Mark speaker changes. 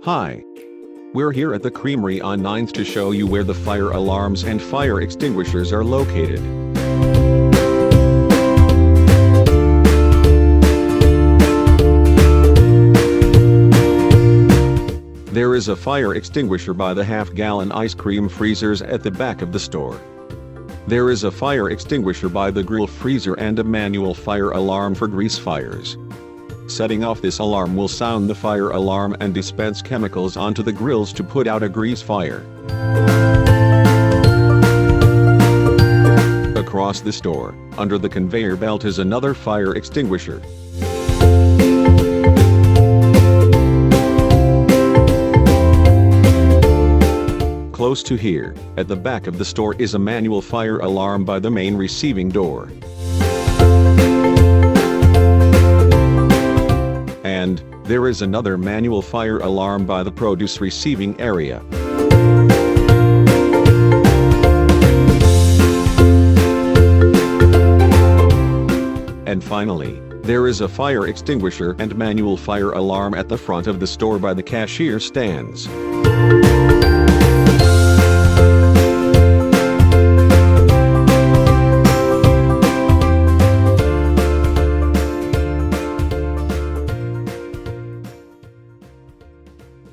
Speaker 1: Hi. We're here at the Creamery on 9th to show you where the fire alarms and fire extinguishers are located. There is a fire extinguisher by the half-gallon ice cream freezers at the back of the store. There is a fire extinguisher by the grill freezer and a manual fire alarm for grease fires. Setting off this alarm will sound the fire alarm and dispense chemicals onto the grills to put out a grease fire. Across the store, under the conveyor belt is another fire extinguisher. Close to here, at the back of the store is a manual fire alarm by the main receiving door. And there is another manual fire alarm by the produce receiving area. And finally, there is a fire extinguisher and manual fire alarm at the front of the store by the cashier stands.